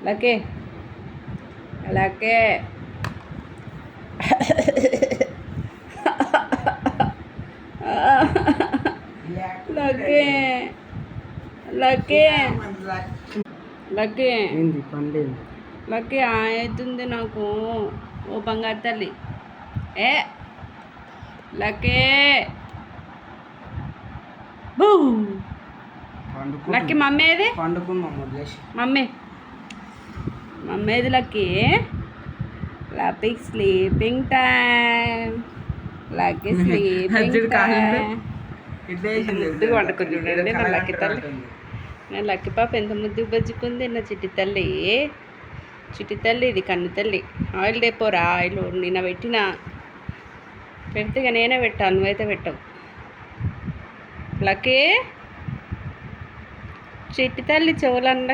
Lucky lucky lucky lucky lucky ఏంది పండేది lucky అవుతుంది నాకు. ఓ బంగారు తల్లి ఏ లక్కీ బూ లక్కీ మమ్మీ ఏది? పండుకున్నాం వదిలేసి. మమ్మీ ఏది lucky? Lucky sleeping time. Lucky sleeping time. ముద్దు వండుకొని చూడండి నా లక్కీ తల్లి. నా లక్కీ పాప ఎంత ముద్దు బజ్జుకుంది నా చిట్టి తల్లి. చిట్టి తల్లి ఇది కన్ను తల్లి. ఆయిల్ డేపోరా ఆయిల్ నిన్న పెట్టిన పెడితే ఇక నేనే పెట్టాను, నువ్వైతే పెట్టవు. లక్కీ చిట్టి తల్లి చెవులన్న